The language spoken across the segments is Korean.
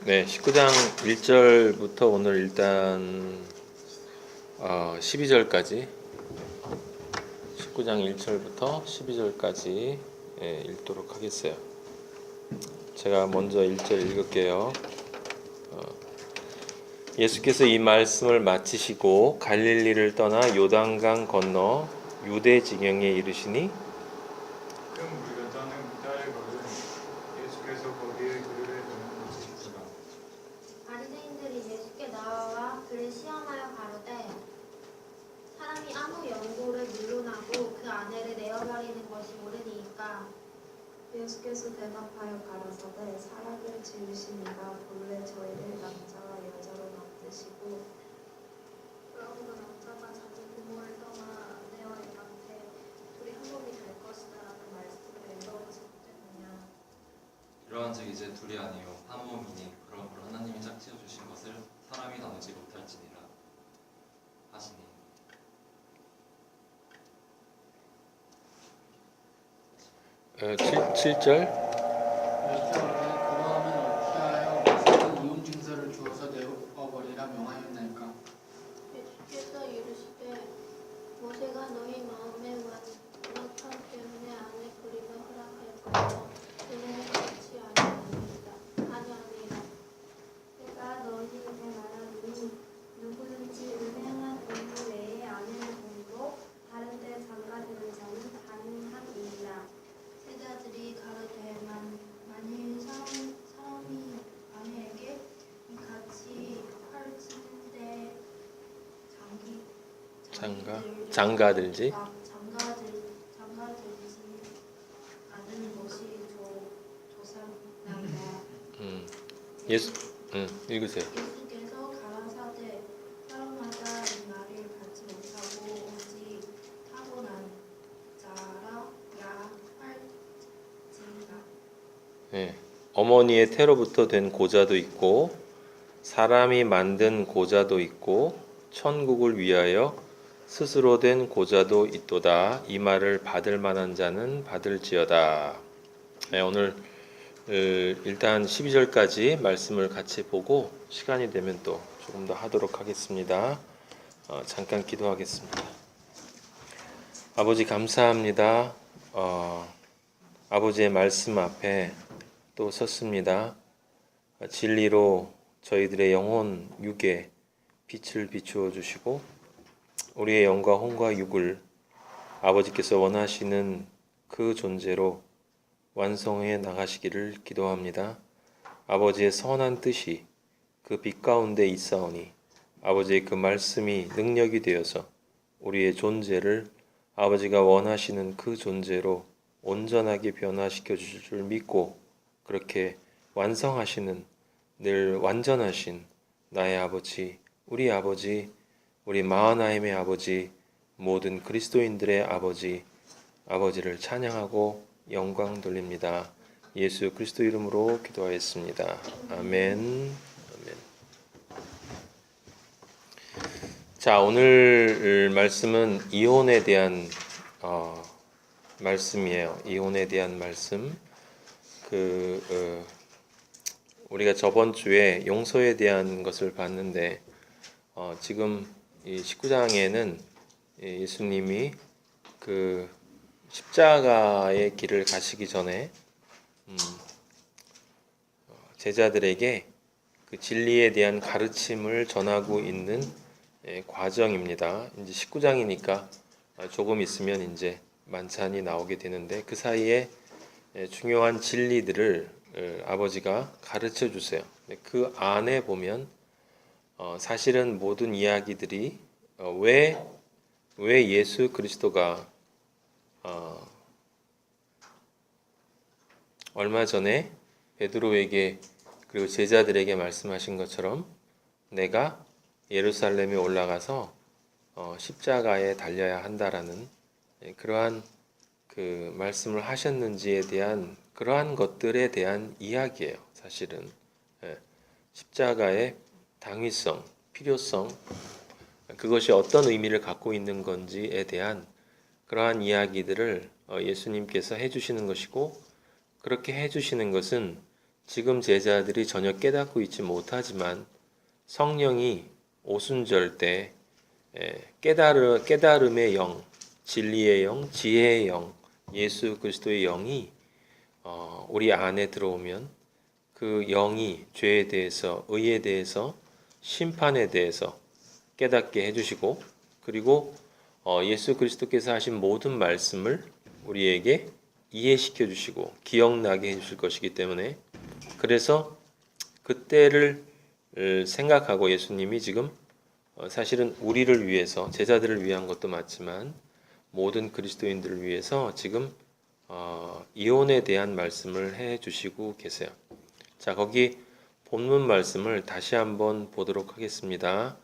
네, 19장 1절부터 오늘 일단 12절까지 19장 1절부터 12절까지 읽도록 하겠어요. 제가 먼저 1절 읽을게요. 예수께서 이 말씀을 마치시고 갈릴리를 떠나 요단강 건너 유대 지경에 이르시니 큰 무리가 떠는 딸거든 예수께서 거기에 그를 보내시더라. 바리새인들이 예수께 나와 그를 시험하여 가로되 사람이 아무 연고를 물론하고 그 아내를 내어버리는 것이 옳으니까. 예수께서 대답하여 가라사대 사람을 지으신 이가 본래 저희를 남자와 여자로 만드시고 그러므로 남자가 자기 부모를 떠나 아내와 일한테 둘이 한 몸이 될 것이다라는 말씀을 읽어보지 못했느냐. 이러한즉 이제 둘이 아니요 한 몸이니 그러므로 하나님이 짝지어 주신 것을 사람이 나누지 못할지니라 하시니 7절 그러하면 어찌하여 모세는 이혼 증서를 주어서 내어버리라 명하였나이까? 예수께서 이르시되 모세가 너희 마음에 완악함 때문에 아내 부림을 허락하였거니와 그는 그렇지 아니하니라. 내가 너희에게 말하노니 누구든지 음행한 의무 외에 아내를 부리고 다른 데 장가드는 자는 가증함이니라. 세자들이 가로되 만일 사람이 아내에게 이같이 헐치는데 장가들지 장가들지 않은 것이 조상나이다. 예수 읽으세요. 예수께서 가라사대 사람마다 이 말을 받지 못하고 오직 타고난 자라 야할지니라. 네, 어머니의 태로부터 된 고자도 있고 사람이 만든 고자도 있고 천국을 위하여 스스로 된 고자도 있도다. 이 말을 받을 만한 자는 받을지어다. 네, 오늘 일단 12절까지 말씀을 같이 보고 시간이 되면 또 조금 더 하도록 하겠습니다. 잠깐 기도하겠습니다. 아버지 감사합니다. 아버지의 말씀 앞에 또 섰습니다. 진리로 저희들의 영혼 육에 빛을 비추어 주시고 우리의 영과 혼과 육을 아버지께서 원하시는 그 존재로 완성해 나가시기를 기도합니다. 아버지의 선한 뜻이 그 빛 가운데 있사오니 아버지의 그 말씀이 능력이 되어서 우리의 존재를 아버지가 원하시는 그 존재로 온전하게 변화시켜 주실 줄 믿고 그렇게 완성하시는 늘 완전하신 나의 아버지, 우리 마하나임의 아버지, 모든 그리스도인들의 아버지를 찬양하고 영광 돌립니다. 예수 그리스도 이름으로 기도하였습니다. 아멘. 자, 오늘 말씀은 이혼에 대한 말씀이에요. 이혼에 대한 말씀. 우리가 저번 주에 용서에 대한 것을 봤는데 지금 이 19장에는 예수님이 그 십자가의 길을 가시기 전에 제자들에게 그 진리에 대한 가르침을 전하고 있는 과정입니다. 이제 19장이니까 조금 있으면 이제 만찬이 나오게 되는데 그 사이에 중요한 진리들을 아버지가 가르쳐 주세요. 그 안에 보면 사실은 모든 이야기들이 왜 예수 그리스도가 얼마 전에 베드로에게 그리고 제자들에게 말씀하신 것처럼 내가 예루살렘에 올라가서 십자가에 달려야 한다라는 그러한 그 말씀을 하셨는지에 대한 그러한 것들에 대한 이야기예요. 사실은 십자가의 당위성, 필요성, 그것이 어떤 의미를 갖고 있는 건지에 대한 그러한 이야기들을 예수님께서 해주시는 것이고 그렇게 해주시는 것은 지금 제자들이 전혀 깨닫고 있지 못하지만 성령이 오순절 때 깨달음의 영, 진리의 영, 지혜의 영, 예수 그리스도의 영이 우리 안에 들어오면 그 영이 죄에 대해서, 의에 대해서, 심판에 대해서 깨닫게 해주시고, 그리고 예수 그리스도께서 하신 모든 말씀을 우리에게 이해시켜 주시고 기억나게 해주실 것이기 때문에, 그래서 그때를 생각하고 예수님이 지금 사실은 우리를 위해서, 제자들을 위한 것도 맞지만 모든 그리스도인들을 위해서 지금 이혼에 대한 말씀을 해 주시고 계세요. 자, 거기 본문 말씀을 다시 한번 보도록 하겠습니다.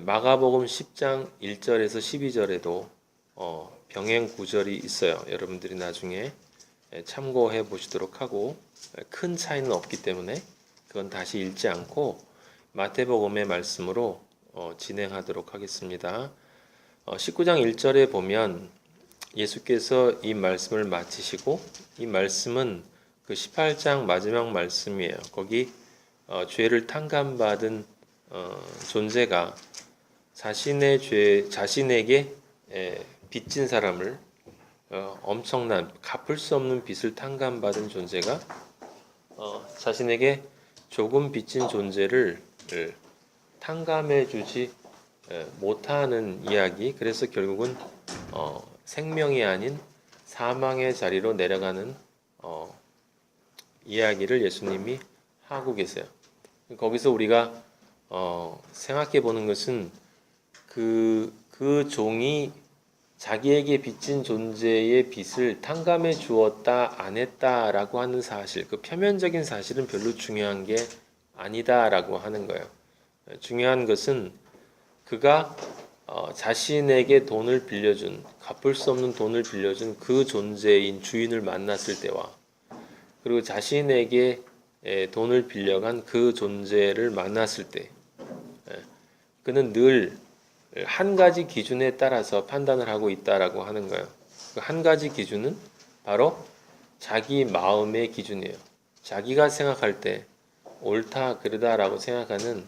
마가복음 10장 1절에서 12절에도 병행 구절이 있어요. 여러분들이 나중에 참고해 보시도록 하고, 큰 차이는 없기 때문에 그건 다시 읽지 않고 마태복음의 말씀으로 진행하도록 하겠습니다. 19장 1절에 보면 예수께서 이 말씀을 마치시고, 이 말씀은 그 18장 마지막 말씀이에요. 거기 죄를 탕감받은 존재가 자신에게 빚진 사람을, 엄청난 갚을 수 없는 빚을 탕감받은 존재가 자신에게 조금 빚진 존재를 탕감해 주지 못하는 이야기. 그래서 결국은 생명이 아닌 사망의 자리로 내려가는 이야기를 예수님이 하고 계세요. 거기서 우리가 생각해 보는 것은 그 종이 자기에게 빚진 존재의 빚을 탕감해 주었다 안 했다라고 하는 사실, 그 표면적인 사실은 별로 중요한 게 아니다라고 하는 거예요. 중요한 것은 그가 자신에게 돈을 빌려준, 갚을 수 없는 돈을 빌려준 그 존재인 주인을 만났을 때와, 그리고 자신에게 돈을 빌려간 그 존재를 만났을 때, 그는 늘 한 가지 기준에 따라서 판단을 하고 있다라고 하는 거예요. 그 한 가지 기준은 바로 자기 마음의 기준이에요. 자기가 생각할 때 옳다 그르다라고 생각하는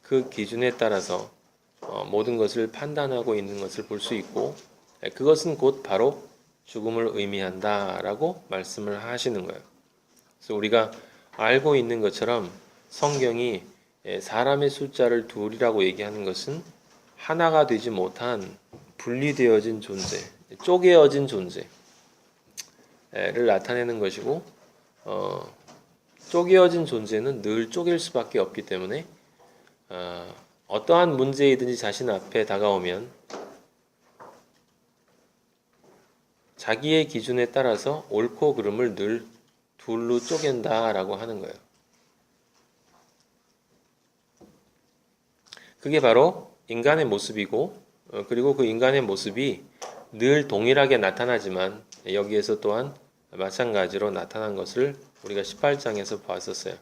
그 기준에 따라서 모든 것을 판단하고 있는 것을 볼 수 있고, 그것은 곧 바로 죽음을 의미한다라고 말씀을 하시는 거예요. 그래서 우리가 알고 있는 것처럼 성경이 사람의 숫자를 둘이라고 얘기하는 것은 하나가 되지 못한 분리되어진 존재, 쪼개어진 존재를 나타내는 것이고, 쪼개어진 존재는 늘 쪼갤 수밖에 없기 때문에 어떠한 문제이든지 자신 앞에 다가오면 자기의 기준에 따라서 옳고 그름을 늘 둘로 쪼갠다라고 하는 거예요. 그게 바로 인간의 모습이고, 그리고 그 인간의 모습이 늘 동일하게 나타나지만 여기에서 또한 마찬가지로 나타난 것을 우리가 18장에서 봤었어요.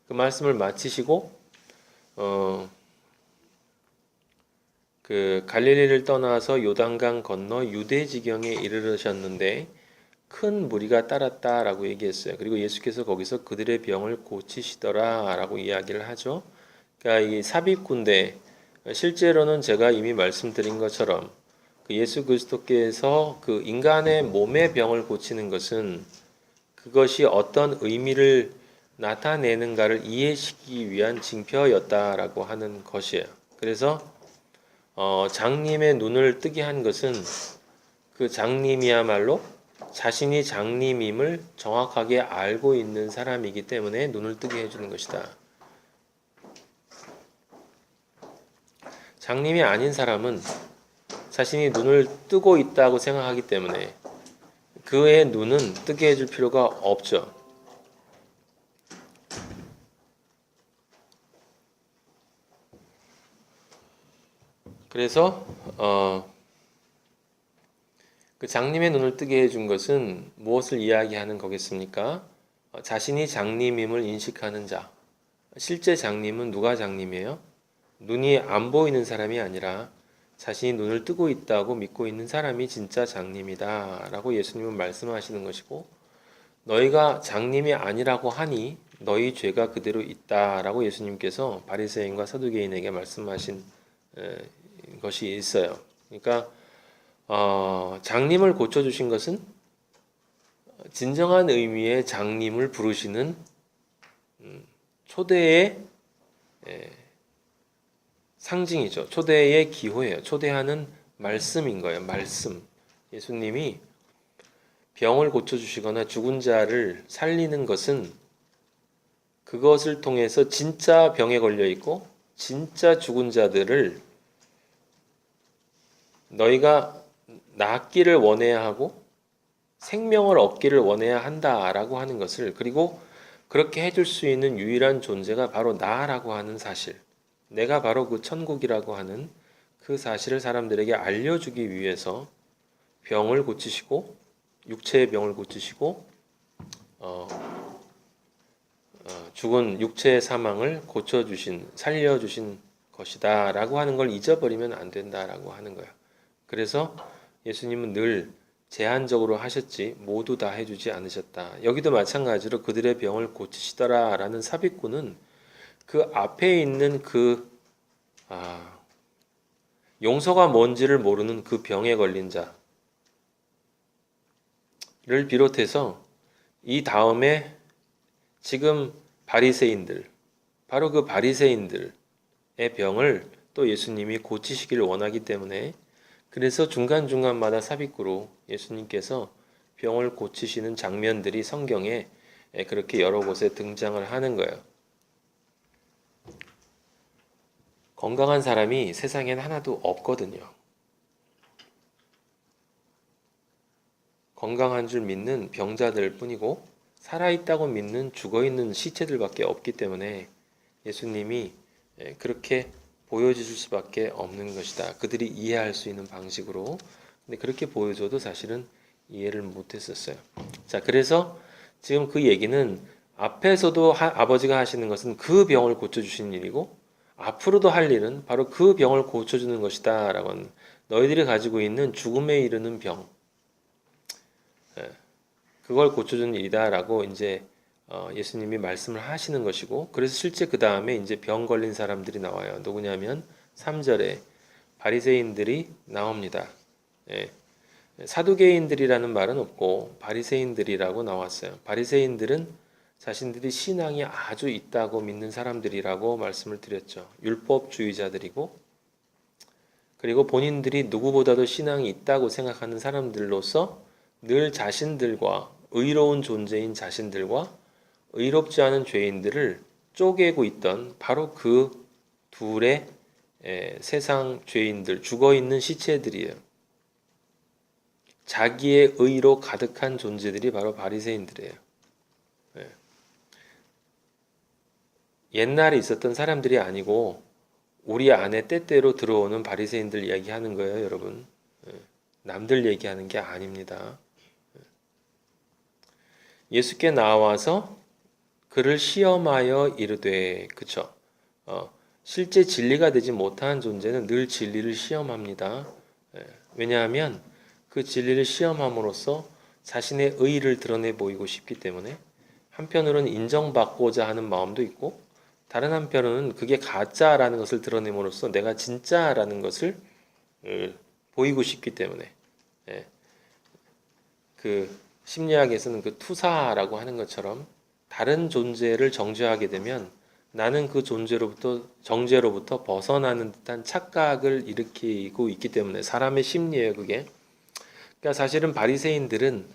그 말씀을 마치시고 그 갈릴리를 떠나서 요단강 건너 유대 지경에 이르르셨는데 큰 무리가 따랐다라고 얘기했어요. 그리고 예수께서 거기서 그들의 병을 고치시더라라고 이야기를 하죠. 그러니까 이 삽입군대, 실제로는 제가 이미 말씀드린 것처럼 그 예수 그리스도께서 그 인간의 몸의 병을 고치는 것은 그것이 어떤 의미를 나타내는가를 이해시키기 위한 징표였다라고 하는 것이에요. 그래서 장님의 눈을 뜨게 한 것은 그 장님이야말로 자신이 장님임을 정확하게 알고 있는 사람이기 때문에 눈을 뜨게 해주는 것이다. 장님이 아닌 사람은 자신이 눈을 뜨고 있다고 생각하기 때문에 그의 눈은 뜨게 해줄 필요가 없죠. 그래서 그 장님의 눈을 뜨게 해준 것은 무엇을 이야기하는 거겠습니까? 자신이 장님임을 인식하는 자. 실제 장님은 누가 장님이에요? 눈이 안 보이는 사람이 아니라 자신이 눈을 뜨고 있다고 믿고 있는 사람이 진짜 장님이다 라고 예수님은 말씀하시는 것이고, 너희가 장님이 아니라고 하니 너희 죄가 그대로 있다라고 예수님께서 바리새인과 사두개인에게 말씀하신 것이 있어요. 그러니까 장님을 고쳐주신 것은 진정한 의미의 장님을 부르시는 초대의 상징이죠. 초대의 기호예요. 초대하는 말씀인 거예요. 말씀. 예수님이 병을 고쳐주시거나 죽은 자를 살리는 것은 그것을 통해서 진짜 병에 걸려 있고 진짜 죽은 자들을 너희가 낫기를 원해야 하고 생명을 얻기를 원해야 한다라고 하는 것을, 그리고 그렇게 해줄 수 있는 유일한 존재가 바로 나라고 하는 사실, 내가 바로 그 천국이라고 하는 그 사실을 사람들에게 알려주기 위해서 병을 고치시고 육체의 병을 고치시고 죽은 육체의 사망을 고쳐주신, 살려주신 것이다 라고 하는 걸 잊어버리면 안 된다라고 하는 거야. 그래서 예수님은 늘 제한적으로 하셨지 모두 다 해주지 않으셨다. 여기도 마찬가지로 그들의 병을 고치시더라 라는 삽입구는 그 앞에 있는 용서가 뭔지를 모르는 그 병에 걸린 자를 비롯해서 이 다음에 지금 바리새인들, 바로 그 바리새인들의 병을 또 예수님이 고치시기를 원하기 때문에, 그래서 중간중간마다 삽입구로 예수님께서 병을 고치시는 장면들이 성경에 그렇게 여러 곳에 등장을 하는 거예요. 건강한 사람이 세상엔 하나도 없거든요. 건강한 줄 믿는 병자들 뿐이고 살아있다고 믿는 죽어있는 시체들밖에 없기 때문에 예수님이 그렇게 보여주실 수밖에 없는 것이다. 그들이 이해할 수 있는 방식으로. 근데 그렇게 보여줘도 사실은 이해를 못했었어요. 자, 그래서 지금 그 얘기는 앞에서도 아버지가 하시는 것은 그 병을 고쳐주시는 일이고 앞으로도 할 일은 바로 그 병을 고쳐주는 것이다 라고 하는, 너희들이 가지고 있는 죽음에 이르는 병, 그걸 고쳐주는 일이다 라고 이제 예수님이 말씀을 하시는 것이고, 그래서 실제 그 다음에 이제 병 걸린 사람들이 나와요. 누구냐면 3절에 바리새인들이 나옵니다. 사두개인들이라는 말은 없고 바리새인들이라고 나왔어요. 바리새인들은 자신들이 신앙이 아주 있다고 믿는 사람들이라고 말씀을 드렸죠. 율법주의자들이고, 그리고 본인들이 누구보다도 신앙이 있다고 생각하는 사람들로서 늘 자신들과 의로운 존재인 자신들과 의롭지 않은 죄인들을 쪼개고 있던 바로 그 둘의 세상 죄인들, 죽어있는 시체들이에요. 자기의 의로 가득한 존재들이 바로 바리새인들이에요. 옛날에 있었던 사람들이 아니고 우리 안에 때때로 들어오는 바리새인들 이야기하는 거예요, 여러분. 남들 얘기하는 게 아닙니다. 예수께 나와서 그를 시험하여 이르되, 그쵸? 실제 진리가 되지 못한 존재는 늘 진리를 시험합니다. 왜냐하면 그 진리를 시험함으로써 자신의 의의를 드러내 보이고 싶기 때문에, 한편으로는 인정받고자 하는 마음도 있고, 다른 한편으로는 그게 가짜라는 것을 드러냄으로써 내가 진짜라는 것을 보이고 싶기 때문에, 그 심리학에서는 그 투사라고 하는 것처럼 다른 존재를 정죄하게 되면 나는 그 정죄로부터 벗어나는 듯한 착각을 일으키고 있기 때문에, 사람의 심리예요, 그게. 그러니까 사실은 바리새인들은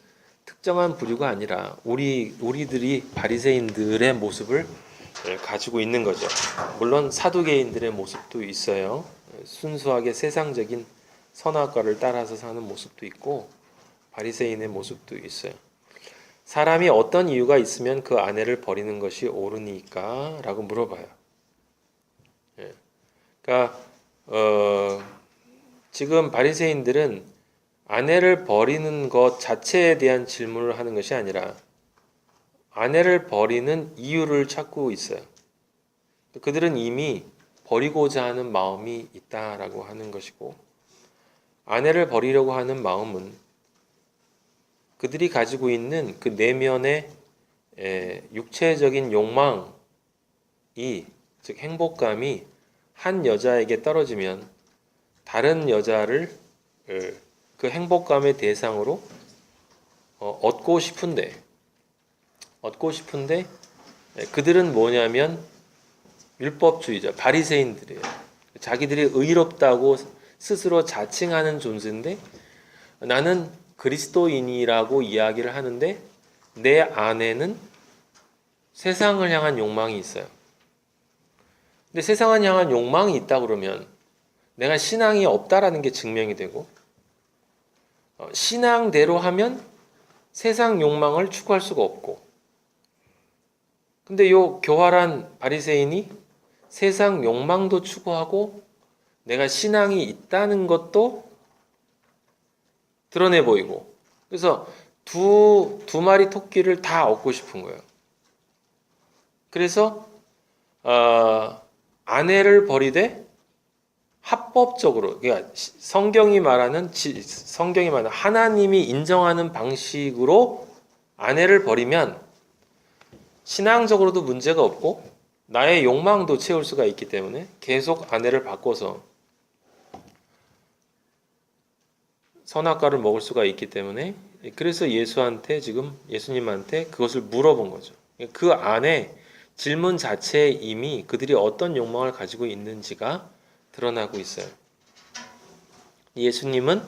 특정한 부류가 아니라 우리들이 바리새인들의 모습을 가지고 있는 거죠. 물론 사두개인들의 모습도 있어요. 순수하게 세상적인 선악과를 따라서 사는 모습도 있고 바리새인의 모습도 있어요. 사람이 어떤 이유가 있으면 그 아내를 버리는 것이 옳으니까? 라고 물어봐요. 그러니까 지금 바리새인들은 아내를 버리는 것 자체에 대한 질문을 하는 것이 아니라 아내를 버리는 이유를 찾고 있어요. 그들은 이미 버리고자 하는 마음이 있다라고 하는 것이고, 아내를 버리려고 하는 마음은 그들이 가지고 있는 그 내면의 육체적인 욕망이, 즉 행복감이 한 여자에게 떨어지면 다른 여자를 그 행복감의 대상으로 얻고 싶은데 그들은 뭐냐면 율법주의자, 바리새인들이에요. 자기들이 의롭다고 스스로 자칭하는 존재인데 나는 그리스도인이라고 이야기를 하는데 내 안에는 세상을 향한 욕망이 있어요. 근데 세상을 향한 욕망이 있다 그러면 내가 신앙이 없다라는 게 증명이 되고 신앙대로 하면 세상 욕망을 추구할 수가 없고 근데 요 교활한 바리새인이 세상 욕망도 추구하고 내가 신앙이 있다는 것도 드러내 보이고 그래서 두 마리 토끼를 다 얻고 싶은 거예요. 그래서 아내를 버리되 합법적으로 그러니까 성경이 말하는 하나님이 인정하는 방식으로 아내를 버리면 신앙적으로도 문제가 없고 나의 욕망도 채울 수가 있기 때문에 계속 아내를 바꿔서 선악과를 먹을 수가 있기 때문에 그래서 예수님한테 그것을 물어본 거죠. 그 안에 질문 자체에 이미 그들이 어떤 욕망을 가지고 있는지가 드러나고 있어요. 예수님은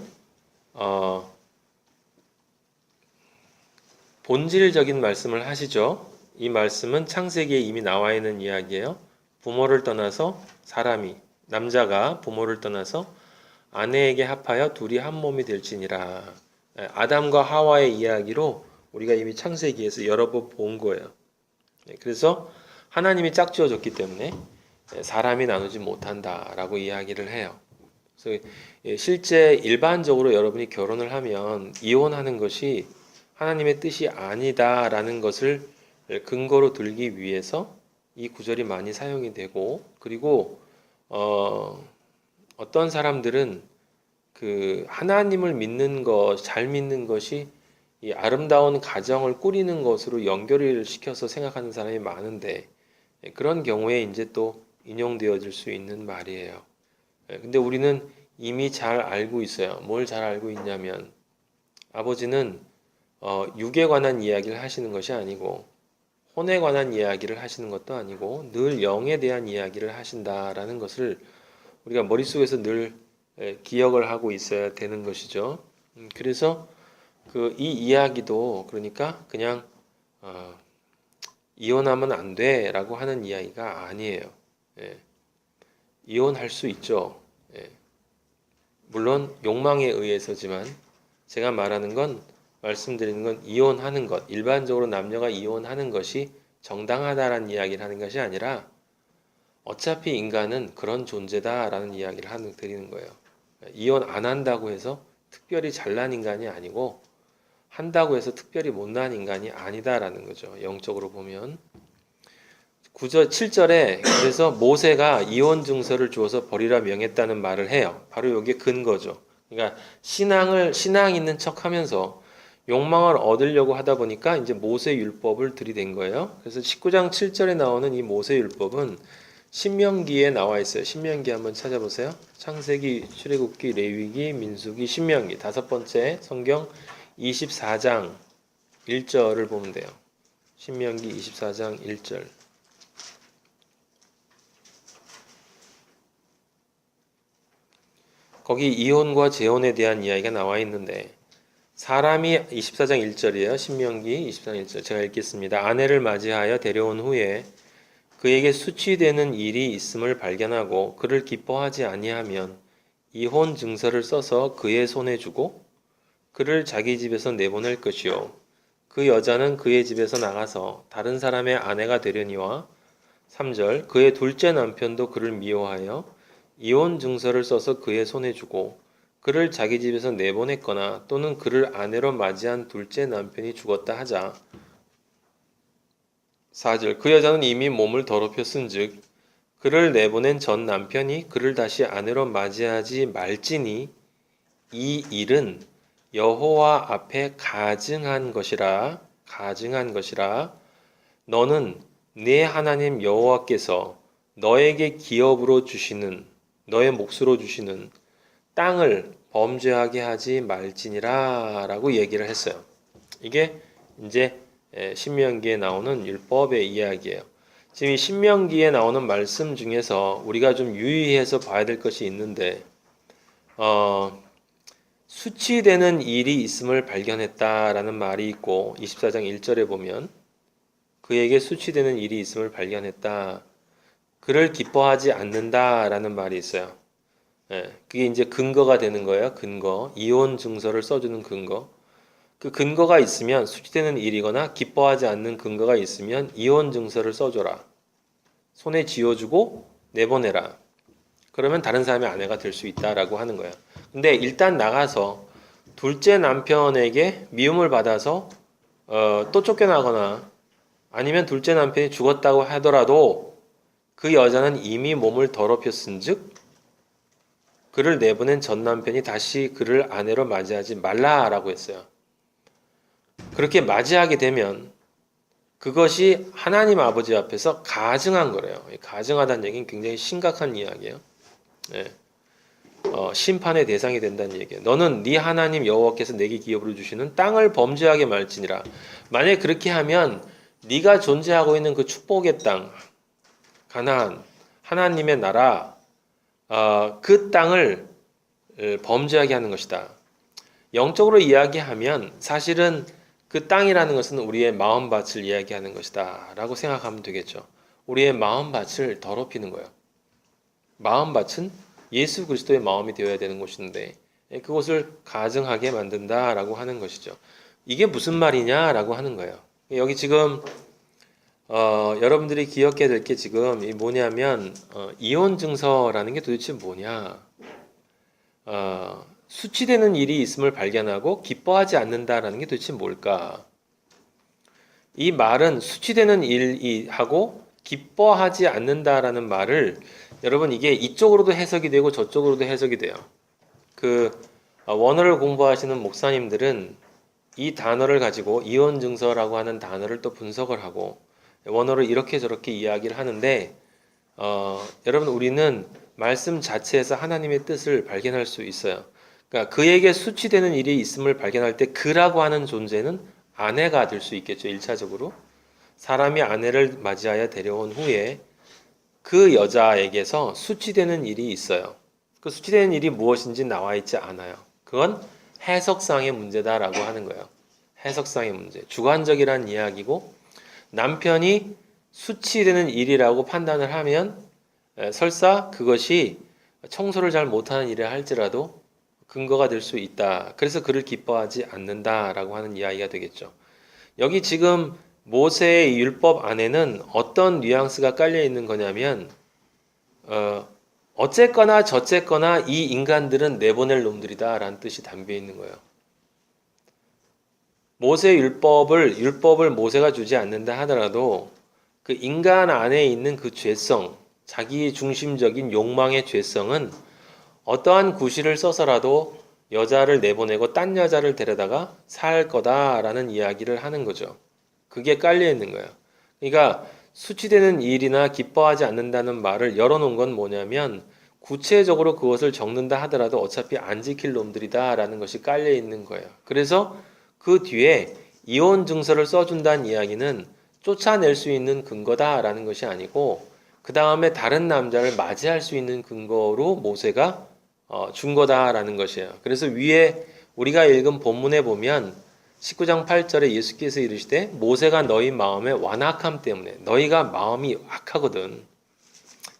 본질적인 말씀을 하시죠. 이 말씀은 창세기에 이미 나와 있는 이야기예요. 부모를 떠나서 남자가 부모를 떠나서 아내에게 합하여 둘이 한 몸이 될지니라. 아담과 하와의 이야기로 우리가 이미 창세기에서 여러 번 본 거예요. 그래서 하나님이 짝지어줬기 때문에 사람이 나누지 못한다라고 이야기를 해요. 그래서 실제 일반적으로 여러분이 결혼을 하면 이혼하는 것이 하나님의 뜻이 아니다라는 것을 근거로 들기 위해서 이 구절이 많이 사용이 되고 그리고 어떤 사람들은 그 하나님을 잘 믿는 것이 이 아름다운 가정을 꾸리는 것으로 연결을 시켜서 생각하는 사람이 많은데 그런 경우에 이제 또 인용되어질 수 있는 말이에요. 근데 우리는 이미 잘 알고 있어요. 뭘 잘 알고 있냐면 아버지는 육에 관한 이야기를 하시는 것이 아니고 혼에 관한 이야기를 하시는 것도 아니고 늘 영에 대한 이야기를 하신다라는 것을 우리가 머릿속에서 늘 기억을 하고 있어야 되는 것이죠. 그래서 이 이야기도 그러니까 그냥 이혼하면 안 돼라고 하는 이야기가 아니에요. 이혼할 수 있죠. 물론 욕망에 의해서지만 제가 말씀드리는 건 이혼하는 것, 일반적으로 남녀가 이혼하는 것이 정당하다라는 이야기를 하는 것이 아니라 어차피 인간은 그런 존재다라는 이야기를 드리는 거예요. 이혼 안 한다고 해서 특별히 잘난 인간이 아니고 한다고 해서 특별히 못난 인간이 아니다라는 거죠. 영적으로 보면 7절에 그래서 모세가 이혼 증서를 주어서 버리라 명했다는 말을 해요. 바로 이게 근거죠. 그러니까 신앙 있는 척하면서 욕망을 얻으려고 하다 보니까 이제 모세 율법을 들이댄 거예요. 그래서 19장 7절에 나오는 이 모세 율법은 신명기에 나와 있어요. 신명기 한번 찾아보세요. 창세기, 출애굽기, 레위기, 민수기, 신명기. 5번째 성경 24장 1절을 보면 돼요. 신명기 24장 1절. 거기 이혼과 재혼에 대한 이야기가 나와 있는데 사람이 24장 1절이에요. 신명기 24장 1절. 제가 읽겠습니다. 아내를 맞이하여 데려온 후에 그에게 수치되는 일이 있음을 발견하고 그를 기뻐하지 아니하면 이혼 증서를 써서 그의 손에 주고 그를 자기 집에서 내보낼 것이요 그 여자는 그의 집에서 나가서 다른 사람의 아내가 되려니와 3절 그의 둘째 남편도 그를 미워하여 이혼 증서를 써서 그의 손에 주고 그를 자기 집에서 내보냈거나 또는 그를 아내로 맞이한 둘째 남편이 죽었다 하자 4절 그 여자는 이미 몸을 더럽혔은즉 그를 내보낸 전 남편이 그를 다시 아내로 맞이하지 말지니 이 일은 여호와 앞에 가증한 것이라 너는 네 하나님 여호와께서 너에게 기업으로 주시는 너의 몫으로 주시는 땅을 범죄하게 하지 말지니라 라고 얘기를 했어요. 이게 이제 신명기에 나오는 율법의 이야기예요. 지금 이 신명기에 나오는 말씀 중에서 우리가 좀 유의해서 봐야 될 것이 있는데 수치되는 일이 있음을 발견했다라는 말이 있고 24장 1절에 보면 그에게 수치되는 일이 있음을 발견했다. 그를 기뻐하지 않는다라는 말이 있어요. 그게 이제 근거가 되는 거예요. 근거. 이혼 증서를 써주는 근거. 그 근거가 있으면 수치되는 일이거나 기뻐하지 않는 근거가 있으면 이혼 증서를 써줘라. 손에 쥐어주고 내보내라. 그러면 다른 사람의 아내가 될 수 있다라고 하는 거예요. 근데 일단 나가서 둘째 남편에게 미움을 받아서 또 쫓겨나거나 아니면 둘째 남편이 죽었다고 하더라도 그 여자는 이미 몸을 더럽혔은즉 그를 내보낸 전 남편이 다시 그를 아내로 맞이하지 말라라고 했어요. 그렇게 맞이하게 되면 그것이 하나님 아버지 앞에서 가증한 거래요. 가증하다는 얘기는 굉장히 심각한 이야기예요. 심판의 대상이 된다는 얘기예요. 너는 네 하나님 여호와께서 내게 기업으로 주시는 땅을 범죄하게 말지니라. 만약에 그렇게 하면 네가 존재하고 있는 그 축복의 땅, 가나안, 하나님의 나라, 그 땅을 범죄하게 하는 것이다. 영적으로 이야기하면 사실은 그 땅이라는 것은 우리의 마음밭을 이야기하는 것이다 라고 생각하면 되겠죠. 우리의 마음밭을 더럽히는 거예요. 마음밭은 예수 그리스도의 마음이 되어야 되는 곳인데 그것을 가증하게 만든다라고 하는 것이죠. 이게 무슨 말이냐라고 하는 거예요. 여기 지금 여러분들이 기억해야 될 게 지금 뭐냐면 이혼 증서라는 게 도대체 뭐냐? 수치되는 일이 있음을 발견하고 기뻐하지 않는다라는 게 도대체 뭘까? 이 말은 수치되는 일이 하고 기뻐하지 않는다라는 말을 여러분 이게 이쪽으로도 해석이 되고 저쪽으로도 해석이 돼요. 그 원어를 공부하시는 목사님들은 이 단어를 가지고 이혼 증서라고 하는 단어를 또 분석을 하고 원어를 이렇게 저렇게 이야기를 하는데 여러분 우리는 말씀 자체에서 하나님의 뜻을 발견할 수 있어요. 그러니까 그에게 수치되는 일이 있음을 발견할 때 그라고 하는 존재는 아내가 될 수 있겠죠. 1차적으로 사람이 아내를 맞이하여 데려온 후에 그 여자에게서 수치되는 일이 있어요. 그 수치되는 일이 무엇인지 나와 있지 않아요. 그건 해석상의 문제다라고 하는 거예요. 해석상의 문제. 주관적이라는 이야기고 남편이 수치되는 일이라고 판단을 하면 설사 그것이 청소를 잘 못하는 일이라 할지라도 근거가 될 수 있다. 그래서 그를 기뻐하지 않는다라고 하는 이야기가 되겠죠. 여기 지금 모세의 율법 안에는 어떤 뉘앙스가 깔려 있는 거냐면 어쨌거나 저쨌거나 이 인간들은 내보낼 놈들이다 라는 뜻이 담겨 있는 거예요. 모세의 율법을 모세가 주지 않는다 하더라도 그 인간 안에 있는 그 죄성, 자기 중심적인 욕망의 죄성은 어떠한 구실을 써서라도 여자를 내보내고 딴 여자를 데려다가 살 거다라는 이야기를 하는 거죠. 그게 깔려 있는 거예요. 그러니까 수치되는 일이나 기뻐하지 않는다는 말을 열어놓은 건 뭐냐면 구체적으로 그것을 적는다 하더라도 어차피 안 지킬 놈들이다라는 것이 깔려 있는 거예요. 그래서 그 뒤에 이혼 증서를 써준다는 이야기는 쫓아낼 수 있는 근거다라는 것이 아니고 그 다음에 다른 남자를 맞이할 수 있는 근거로 모세가 준 거다라는 것이에요. 그래서 위에 우리가 읽은 본문에 보면 19장 8절에 예수께서 이르시되 모세가 너희 마음의 완악함 때문에 너희가 마음이 악하거든.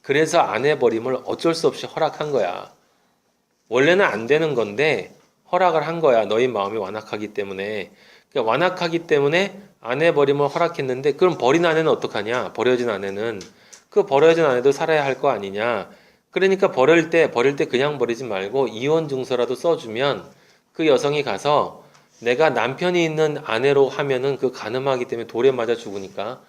그래서 아내 버림을 어쩔 수 없이 허락한 거야. 원래는 안 되는 건데 허락을 한 거야. 너희 마음이 완악하기 때문에. 그러니까 완악하기 때문에 아내 버림을 허락했는데 그럼 버린 아내는 어떡하냐? 버려진 아내는 그 버려진 아내도 살아야 할 거 아니냐? 그러니까 버릴 때 그냥 버리지 말고 이혼 증서라도 써주면 그 여성이 가서 내가 남편이 있는 아내로 하면은 그 간음하기 때문에 돌에 맞아 죽으니까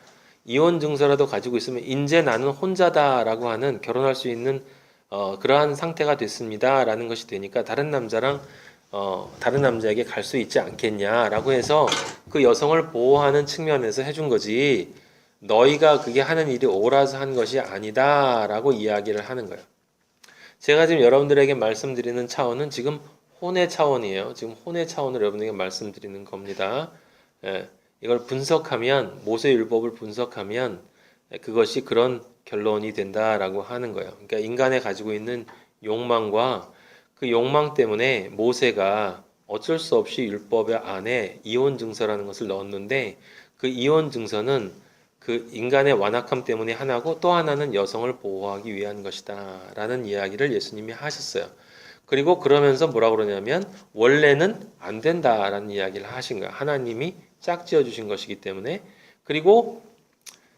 이혼 증서라도 가지고 있으면 이제 나는 혼자다라고 하는 결혼할 수 있는 그러한 상태가 됐습니다라는 것이 되니까 다른 남자에게 갈 수 있지 않겠냐라고 해서 그 여성을 보호하는 측면에서 해준 거지. 너희가 그게 하는 일이 옳아서 한 것이 아니다라고 이야기를 하는 거예요. 제가 지금 여러분들에게 말씀드리는 차원은 지금 혼의 차원이에요. 지금 혼의 차원으로 여러분에게 말씀드리는 겁니다. 예, 이걸 분석하면 모세율법을 분석하면 그것이 그런 결론이 된다라고 하는 거예요. 그러니까 인간에 가지고 있는 욕망과 그 욕망 때문에 모세가 어쩔 수 없이 율법 안에 이혼 증서라는 것을 넣었는데 그 이혼 증서는 그 인간의 완악함 때문에 하나고 또 하나는 여성을 보호하기 위한 것이다 라는 이야기를 예수님이 하셨어요. 그리고 그러면서 뭐라고 그러냐면 원래는 안 된다라는 이야기를 하신 거예요. 하나님이 짝지어 주신 것이기 때문에. 그리고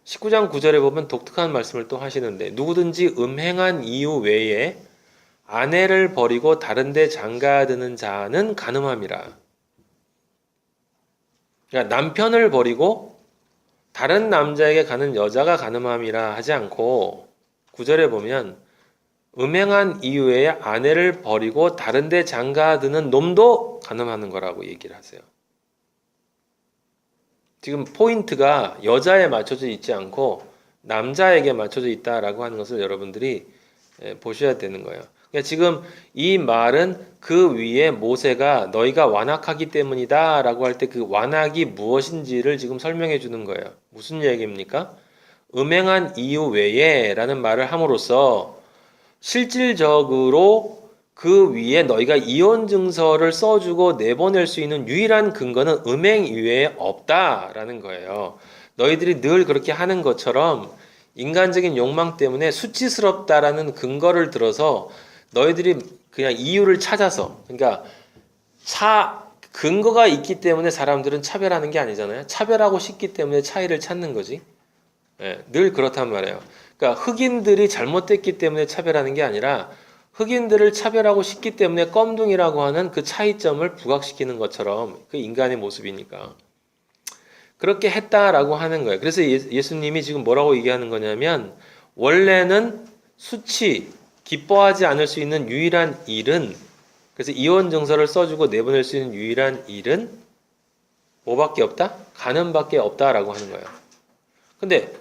19장 9절에 보면 독특한 말씀을 또 하시는데 누구든지 음행한 이유 외에 아내를 버리고 다른 데 장가드는 자는 간음함이라. 그러니까 남편을 버리고 다른 남자에게 가는 여자가 간음함이라 하지 않고 9절에 보면 음행한 이유에 아내를 버리고 다른 데 장가드는 놈도 간음하는 거라고 얘기를 하세요. 지금 포인트가 여자에 맞춰져 있지 않고 남자에게 맞춰져 있다라고 하는 것을 여러분들이 보셔야 되는 거예요. 그러니까 지금 이 말은 그 위에 모세가 너희가 완악하기 때문이다 라고 할 때 그 완악이 무엇인지를 지금 설명해 주는 거예요. 무슨 얘기입니까? 음행한 이유 외에 라는 말을 함으로써 실질적으로 그 위에 너희가 이혼 증서를 써주고 내보낼 수 있는 유일한 근거는 음행 이외에 없다라는 거예요. 너희들이 늘 그렇게 하는 것처럼 인간적인 욕망 때문에 수치스럽다라는 근거를 들어서 너희들이 그냥 이유를 찾아서, 그러니까 근거가 있기 때문에 사람들은 차별하는 게 아니잖아요. 차별하고 싶기 때문에 차이를 찾는 거지. 예, 늘 그렇단 말이에요. 그러니까 흑인들이 잘못됐기 때문에 차별하는 게 아니라 흑인들을 차별하고 싶기 때문에 껌둥이라고 하는 그 차이점을 부각시키는 것처럼 그 인간의 모습이니까 그렇게 했다라고 하는 거예요. 그래서 예수님이 지금 뭐라고 얘기하는 거냐면 원래는 수치, 기뻐하지 않을 수 있는 유일한 일은, 그래서 이혼 증서를 써주고 내보낼 수 있는 유일한 일은 뭐밖에 없다? 간음밖에 없다라고 하는 거예요. 근데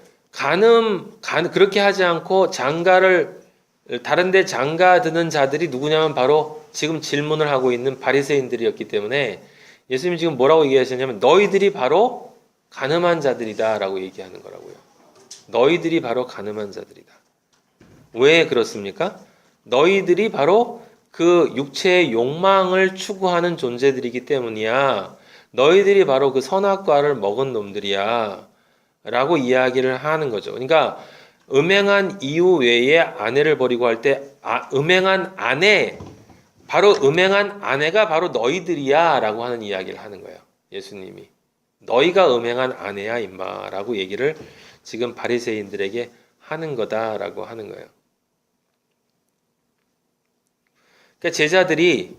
그렇게 하지 않고 다른 데 장가드는 자들이 누구냐면 바로 지금 질문을 하고 있는 바리새인들이었기 때문에 예수님이 지금 뭐라고 얘기하셨냐면 너희들이 바로 간음한 자들이다 라고 얘기하는 거라고요. 너희들이 바로 간음한 자들이다. 왜 그렇습니까? 너희들이 바로 그 육체의 욕망을 추구하는 존재들이기 때문이야. 너희들이 바로 그 선악과를 먹은 놈들이야 라고 이야기를 하는 거죠. 그러니까 음행한 이유 외에 아내를 버리고 할 때 음행한 아내, 바로 음행한 아내가 바로 너희들이야 라고 하는 이야기를 하는 거예요. 예수님이 너희가 음행한 아내야 임마 라고 얘기를 지금 바리새인들에게 하는 거다라고 하는 거예요. 그러니까 제자들이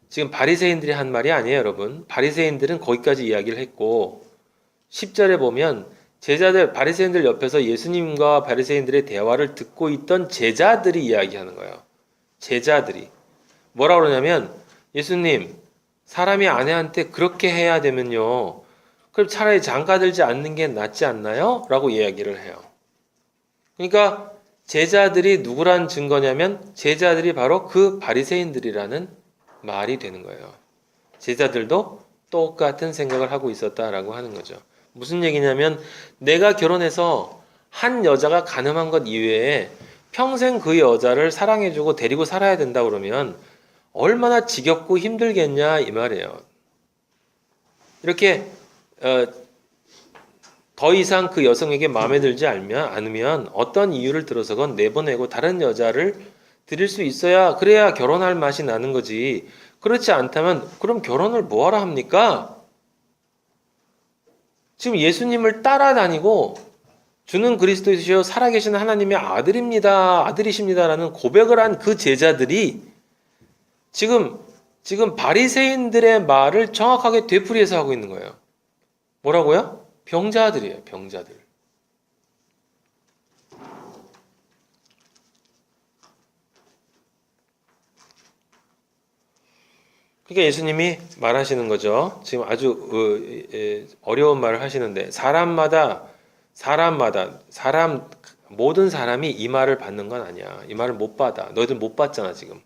지금 바리새인들이 한 말이 아니에요, 여러분. 바리새인들은 거기까지 이야기를 했고 10절에 보면 바리새인들 옆에서 예수님과 바리새인들의 대화를 듣고 있던 제자들이 이야기하는 거예요. 제자들이 뭐라고 그러냐면 예수님, 사람이 아내한테 그렇게 해야 되면요, 그럼 차라리 장가들지 않는 게 낫지 않나요? 라고 이야기를 해요. 그러니까 제자들이 누구란 증거냐면 제자들이 바로 그 바리새인들이라는 말이 되는 거예요. 제자들도 똑같은 생각을 하고 있었다라고 하는 거죠. 무슨 얘기냐면 내가 결혼해서 한 여자가 간음한 것 이외에 평생 그 여자를 사랑해주고 데리고 살아야 된다 그러면 얼마나 지겹고 힘들겠냐 이 말이에요. 이렇게 더 이상 그 여성에게 마음에 들지 않으면 어떤 이유를 들어서건 내보내고 다른 여자를 드릴 수 있어야, 그래야 결혼할 맛이 나는 거지. 그렇지 않다면 그럼 결혼을 뭐하러 합니까? 지금 예수님을 따라다니고 주는 그리스도이시여 살아계신 하나님의 아들이십니다라는 고백을 한 그 제자들이 지금 바리새인들의 말을 정확하게 되풀이해서 하고 있는 거예요. 뭐라고요? 병자들이에요, 병자들. 그러니까 예수님이 말하시는 거죠. 지금 아주 어려운 말을 하시는데 사람마다 사람마다 모든 사람이 이 말을 받는 건 아니야. 이 말을 못 받아. 너희들 못 받잖아 지금.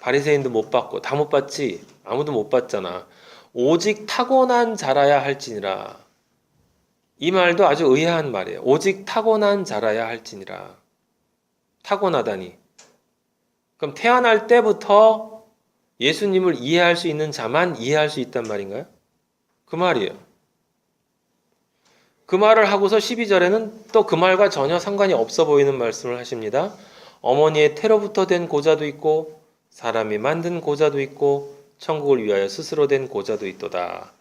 바리새인도 못 받고 다 못 받지. 아무도 못 받잖아. 오직 타고난 자라야 할지니라. 이 말도 아주 의아한 말이에요. 오직 타고난 자라야 할지니라. 타고나다니. 그럼 태어날 때부터 예수님을 이해할 수 있는 자만 이해할 수 있단 말인가요? 그 말이에요. 그 말을 하고서 12절에는 또 그 말과 전혀 상관이 없어 보이는 말씀을 하십니다. 어머니의 태로부터 된 고자도 있고 사람이 만든 고자도 있고 천국을 위하여 스스로 된 고자도 있도다.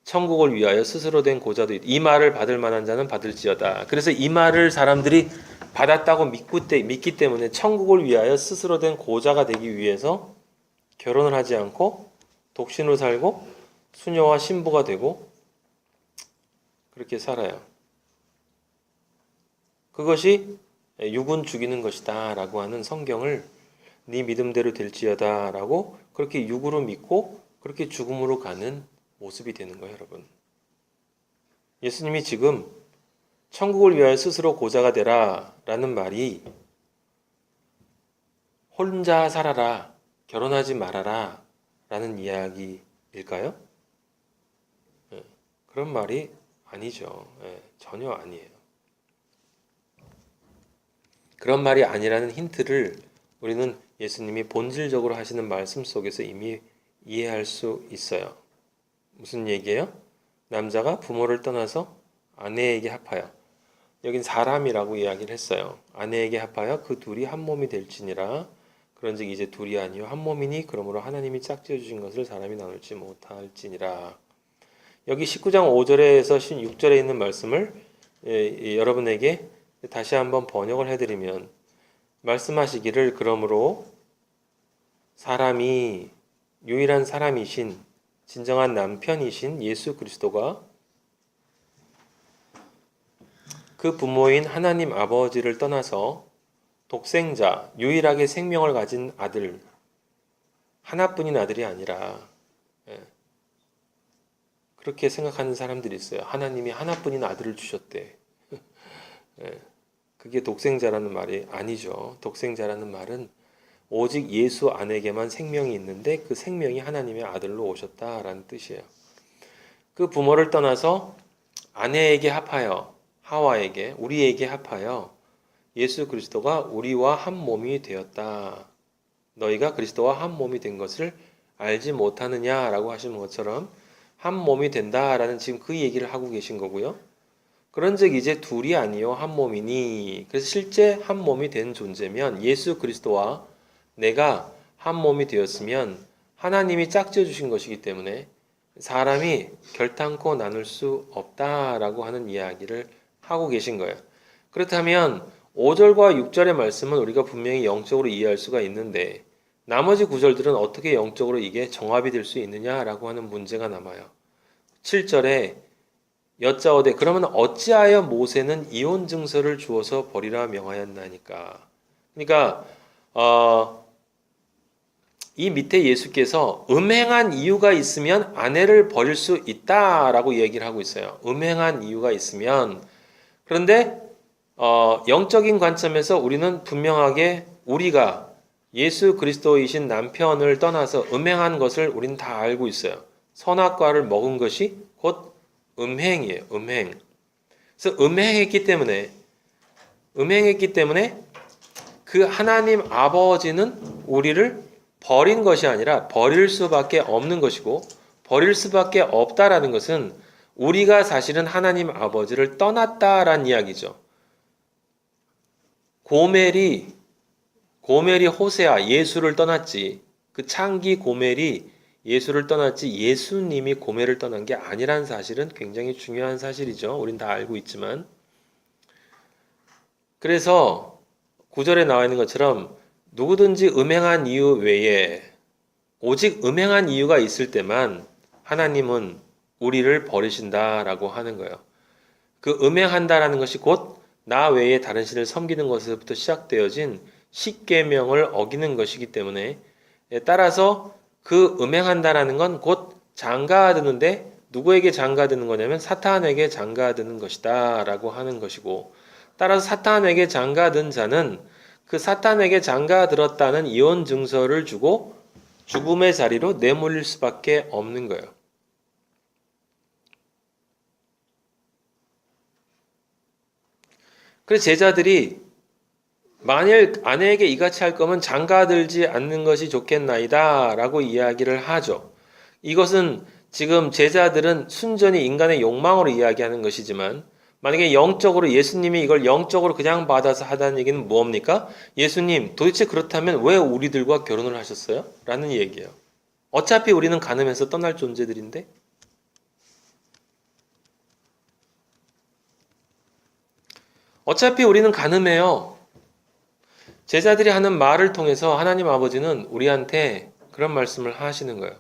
천국을 위하여 스스로 된 고자도 있다. 이 말을 받을 만한 자는 받을지어다. 그래서 이 말을 사람들이 받았다고 믿기 때문에 천국을 위하여 스스로 된 고자가 되기 위해서 결혼을 하지 않고 독신으로 살고 수녀와 신부가 되고 그렇게 살아요. 그것이 육은 죽이는 것이다 라고 하는 성경을 네 믿음대로 될지어다 라고 그렇게 육으로 믿고 그렇게 죽음으로 가는 모습이 되는 거예요, 여러분. 예수님이 지금 천국을 위하여 스스로 고자가 되라 라는 말이 혼자 살아라, 결혼하지 말아라 라는 이야기일까요? 그런 말이 아니죠. 전혀 아니에요. 그런 말이 아니라는 힌트를 우리는 예수님이 본질적으로 하시는 말씀 속에서 이미 이해할 수 있어요. 무슨 얘기예요? 남자가 부모를 떠나서 아내에게 합하여, 여긴 사람이라고 이야기를 했어요. 아내에게 합하여 그 둘이 한 몸이 될지니라. 그런즉 이제 둘이 아니요 한 몸이니 그러므로 하나님이 짝지어 주신 것을 사람이 나눌지 못할지니라. 여기 19장 5절에서 16절에 있는 말씀을 여러분에게 다시 한번 번역을 해드리면 말씀하시기를 그러므로 사람이 유일한 사람이신 진정한 남편이신 예수 그리스도가 그 부모인 하나님 아버지를 떠나서 독생자, 유일하게 생명을 가진 아들, 하나뿐인 아들이 아니라 그렇게 생각하는 사람들이 있어요. 하나님이 하나뿐인 아들을 주셨대. 그게 독생자라는 말이 아니죠. 독생자라는 말은 오직 예수 안에게만 생명이 있는데 그 생명이 하나님의 아들로 오셨다라는 뜻이에요. 그 부모를 떠나서 아내에게 합하여, 하와에게, 우리에게 합하여 예수 그리스도가 우리와 한 몸이 되었다. 너희가 그리스도와 한 몸이 된 것을 알지 못하느냐라고 하시는 것처럼 한 몸이 된다라는 지금 그 얘기를 하고 계신 거고요. 그런즉 이제 둘이 아니요 한 몸이니, 그래서 실제 한 몸이 된 존재면 예수 그리스도와 내가 한 몸이 되었으면 하나님이 짝지어 주신 것이기 때문에 사람이 결탄코 나눌 수 없다라고 하는 이야기를 하고 계신 거예요. 그렇다면 5절과 6절의 말씀은 우리가 분명히 영적으로 이해할 수가 있는데 나머지 구절들은 어떻게 영적으로 이게 정합이 될 수 있느냐라고 하는 문제가 남아요. 7절에 여짜오되 그러면 어찌하여 모세는 이혼 증서를 주어서 버리라 명하였나니까. 그러니까 이 밑에 예수께서 음행한 이유가 있으면 아내를 버릴 수 있다라고 얘기를 하고 있어요. 음행한 이유가 있으면. 그런데 영적인 관점에서 우리는 분명하게 우리가 예수 그리스도이신 남편을 떠나서 음행한 것을 우리는 다 알고 있어요. 선악과를 먹은 것이 곧 음행이에요. 음행. 그래서 음행했기 때문에 그 하나님 아버지는 우리를 버린 것이 아니라 버릴 수밖에 없는 것이고, 버릴 수밖에 없다라는 것은 우리가 사실은 하나님 아버지를 떠났다라는 이야기죠. 고멜이 호세아 예수를 떠났지, 그 창기 고멜이 예수를 떠났지 예수님이 고멜을 떠난 게 아니라는 사실은 굉장히 중요한 사실이죠. 우린 다 알고 있지만. 그래서 9절에 나와 있는 것처럼 누구든지 음행한 이유 외에 오직 음행한 이유가 있을 때만 하나님은 우리를 버리신다라고 하는 거예요. 그 음행한다라는 것이 곧 나 외에 다른 신을 섬기는 것에서부터 시작되어진 십계명을 어기는 것이기 때문에, 따라서 그 음행한다라는 건 곧 장가드는데 누구에게 장가드는 거냐면 사탄에게 장가드는 것이다 라고 하는 것이고, 따라서 사탄에게 장가든 자는 그 사탄에게 장가들었다는 이혼 증서를 주고 죽음의 자리로 내몰릴 수밖에 없는 거예요. 그래서 제자들이 만일 아내에게 이같이 할 거면 장가들지 않는 것이 좋겠나이다 라고 이야기를 하죠. 이것은 지금 제자들은 순전히 인간의 욕망으로 이야기하는 것이지만, 만약에 영적으로 예수님이 이걸 영적으로 그냥 받아서 하다는 얘기는 뭡니까? 예수님 도대체 그렇다면 왜 우리들과 결혼을 하셨어요? 라는 얘기예요. 어차피 우리는 간음해서 떠날 존재들인데, 어차피 우리는 가늠해요. 제자들이 하는 말을 통해서 하나님 아버지는 우리한테 그런 말씀을 하시는 거예요.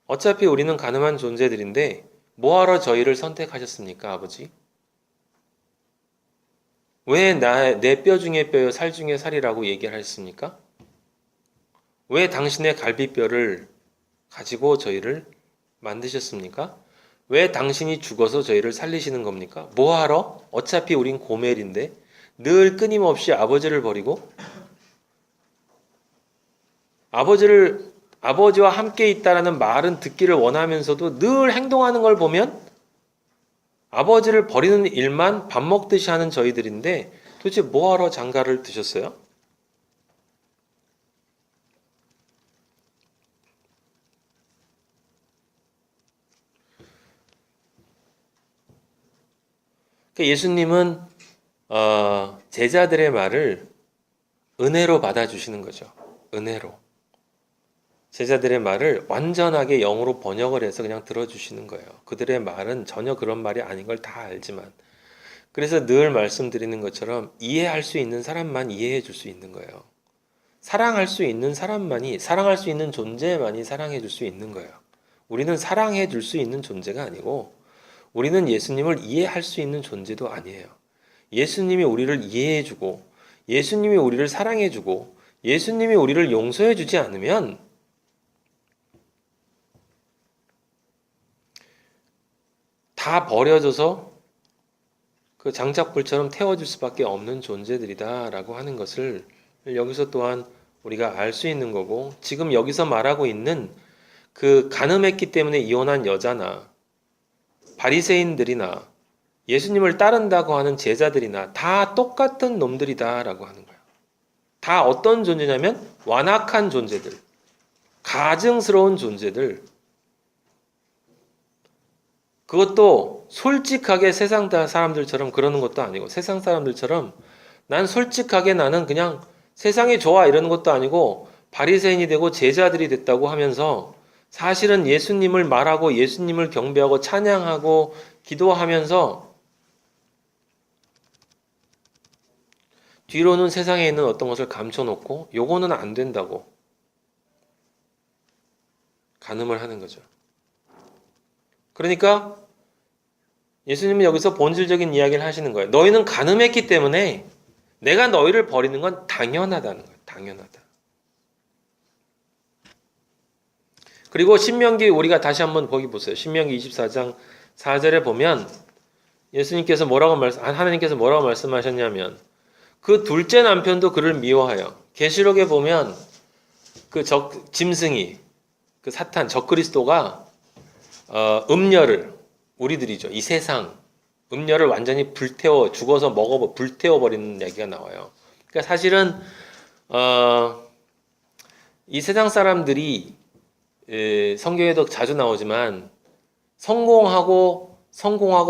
어차피 우리는 가늠한 존재들인데 뭐하러 저희를 선택하셨습니까, 아버지? 왜 내 뼈 중에 뼈요 살 중에 살이라고 얘기를 하셨습니까? 왜 당신의 갈비뼈를 가지고 저희를 만드셨습니까? 왜 당신이 죽어서 저희를 살리시는 겁니까? 뭐하러? 어차피 우린 고멜인데 늘 끊임없이 아버지를 버리고 아버지와 함께 있다라는 말은 듣기를 원하면서도 늘 행동하는 걸 보면 아버지를 버리는 일만 밥 먹듯이 하는 저희들인데 도대체 뭐하러 장가를 드셨어요? 예수님은 제자들의 말을 은혜로 받아주시는 거죠. 은혜로. 제자들의 말을 완전하게 영어로 번역을 해서 그냥 들어주시는 거예요. 그들의 말은 전혀 그런 말이 아닌 걸 다 알지만. 그래서 늘 말씀드리는 것처럼 이해할 수 있는 사람만 이해해 줄 수 있는 거예요. 사랑할 수 있는 사람만이, 사랑할 수 있는 존재만이 사랑해 줄 수 있는 거예요. 우리는 사랑해 줄 수 있는 존재가 아니고 우리는 예수님을 이해할 수 있는 존재도 아니에요. 예수님이 우리를 이해해주고 예수님이 우리를 사랑해주고 예수님이 우리를 용서해주지 않으면 다 버려져서 그 장작불처럼 태워질 수밖에 없는 존재들이다라고 하는 것을 여기서 또한 우리가 알 수 있는 거고, 지금 여기서 말하고 있는 그 간음했기 때문에 이혼한 여자나 바리새인들이나 예수님을 따른다고 하는 제자들이나 다 똑같은 놈들이다라고 하는 거예요. 다 어떤 존재냐면 완악한 존재들, 가증스러운 존재들. 그것도 솔직하게 세상 사람들처럼 그러는 것도 아니고, 세상 사람들처럼 난 솔직하게 나는 그냥 세상이 좋아 이러는 것도 아니고 바리새인이 되고 제자들이 됐다고 하면서 사실은 예수님을 말하고 예수님을 경배하고 찬양하고 기도하면서 뒤로는 세상에 있는 어떤 것을 감춰놓고 요거는 안 된다고 간음을 하는 거죠. 그러니까 예수님은 여기서 본질적인 이야기를 하시는 거예요. 너희는 간음했기 때문에 내가 너희를 버리는 건 당연하다는 거예요. 당연하다. 그리고 신명기, 우리가 다시 한번 거기 보세요. 신명기 24장 4절에 보면 예수님께서 하나님께서 뭐라고 말씀하셨냐면 그 둘째 남편도 그를 미워하여, 계시록에 보면 그 짐승이, 그 사탄, 적그리스도가 음녀를, 우리들이죠, 이 세상 음녀를 완전히 죽어서 불태워버리는 얘기가 나와요. 그러니까 사실은 이 세상 사람들이 성경에도 자주 나오지만 성공하고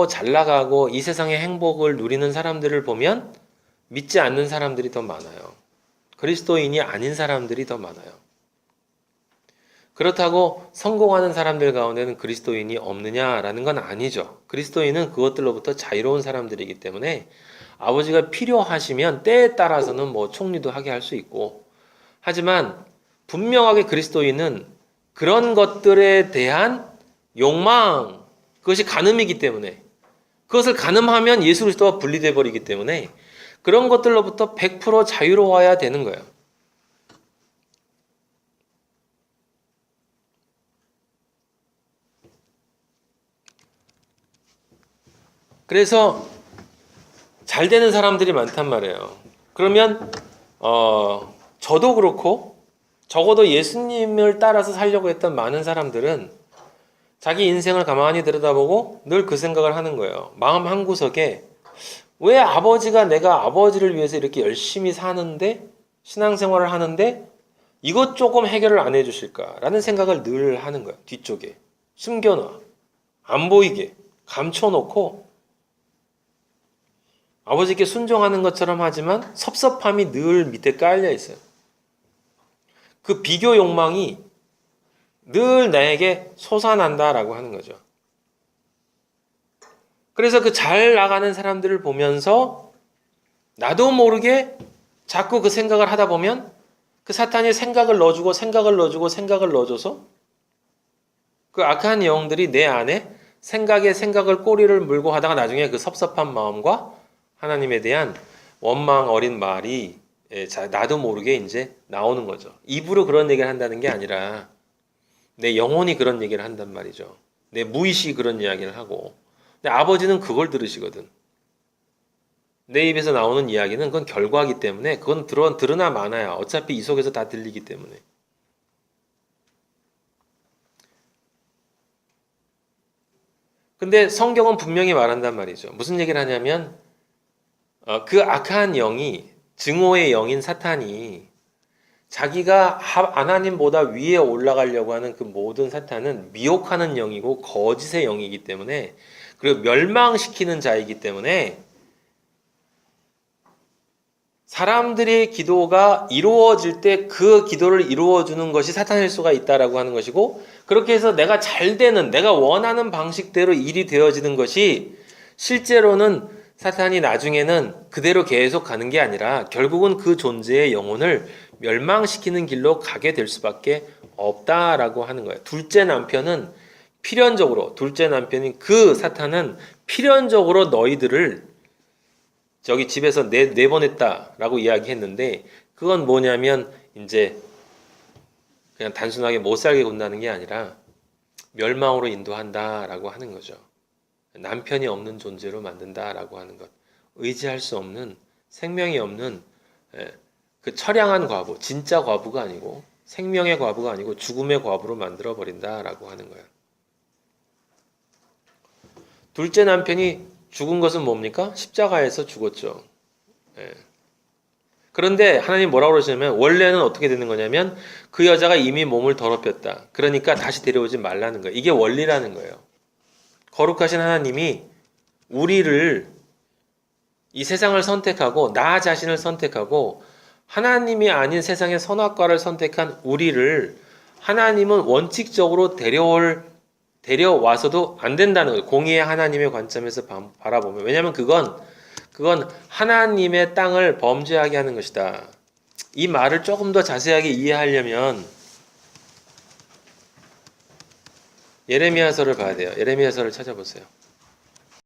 잘 나가고 이 세상의 행복을 누리는 사람들을 보면 믿지 않는 사람들이 더 많아요. 그리스도인이 아닌 사람들이 더 많아요. 그렇다고 성공하는 사람들 가운데는 그리스도인이 없느냐라는 건 아니죠. 그리스도인은 그것들로부터 자유로운 사람들이기 때문에 아버지가 필요하시면 때에 따라서는 뭐 총리도 하게 할 수 있고, 하지만 분명하게 그리스도인은 그런 것들에 대한 욕망, 그것이 간음이기 때문에, 그것을 간음하면 예수 그리스도와 분리돼 버리기 때문에 그런 것들로부터 100% 자유로워야 되는 거예요. 그래서 잘 되는 사람들이 많단 말이에요. 그러면 저도 그렇고 적어도 예수님을 따라서 살려고 했던 많은 사람들은 자기 인생을 가만히 들여다보고 늘 그 생각을 하는 거예요. 마음 한구석에 왜 아버지가 내가 아버지를 위해서 이렇게 열심히 사는데 신앙생활을 하는데 이것 조금 해결을 안 해주실까라는 생각을 늘 하는 거예요. 뒤쪽에 숨겨놔, 안 보이게 감춰놓고 아버지께 순종하는 것처럼 하지만 섭섭함이 늘 밑에 깔려 있어요. 그 비교 욕망이 늘 나에게 솟아난다라고 하는 거죠. 그래서 그 잘 나가는 사람들을 보면서 나도 모르게 자꾸 그 생각을 하다 보면 그 사탄이 생각을 넣어줘서 그 악한 영들이 내 안에 생각에 생각을 꼬리를 물고 하다가 나중에 그 섭섭한 마음과 하나님에 대한 원망 어린 말이 나도 모르게 이제 나오는 거죠. 입으로 그런 얘기를 한다는 게 아니라 내 영혼이 그런 얘기를 한단 말이죠. 내 무의식이 그런 이야기를 하고. 근데 아버지는 그걸 들으시거든. 내 입에서 나오는 이야기는 그건 결과이기 때문에 그건 들으나 마나야. 어차피 이 속에서 다 들리기 때문에. 근데 성경은 분명히 말한단 말이죠. 무슨 얘기를 하냐면 그 악한 영이 증오의 영인 사탄이 자기가 하나님보다 위에 올라가려고 하는 그 모든 사탄은 미혹하는 영이고 거짓의 영이기 때문에 그리고 멸망시키는 자이기 때문에 사람들의 기도가 이루어질 때 그 기도를 이루어주는 것이 사탄일 수가 있다라고 하는 것이고 그렇게 해서 내가 잘 되는 내가 원하는 방식대로 일이 되어지는 것이 실제로는 사탄이 나중에는 그대로 계속 가는 게 아니라 결국은 그 존재의 영혼을 멸망시키는 길로 가게 될 수밖에 없다라고 하는 거예요. 둘째 남편인 그 사탄은 필연적으로 너희들을 저기 집에서 내보냈다라고 이야기했는데 그건 뭐냐면 이제 그냥 단순하게 못 살게 군다는 게 아니라 멸망으로 인도한다라고 하는 거죠. 남편이 없는 존재로 만든다라고 하는 것. 의지할 수 없는 생명이 없는 그 처량한 과부, 진짜 과부가 아니고 생명의 과부가 아니고 죽음의 과부로 만들어 버린다라고 하는 거예요. 둘째 남편이 죽은 것은 뭡니까? 십자가에서 죽었죠. 그런데 하나님 뭐라고 그러시냐면 원래는 어떻게 되는 거냐면 그 여자가 이미 몸을 더럽혔다. 그러니까 다시 데려오지 말라는 거예요. 이게 원리라는 거예요. 거룩하신 하나님이 우리를 이 세상을 선택하고 나 자신을 선택하고 하나님이 아닌 세상의 선악과를 선택한 우리를 하나님은 원칙적으로 데려와서도 안 된다는 거예요. 공의의 하나님의 관점에서 바라보면. 왜냐하면 그건 하나님의 땅을 범죄하게 하는 것이다. 이 말을 조금 더 자세하게 이해하려면 예레미야서를 봐야 돼요. 예레미야서를 찾아보세요.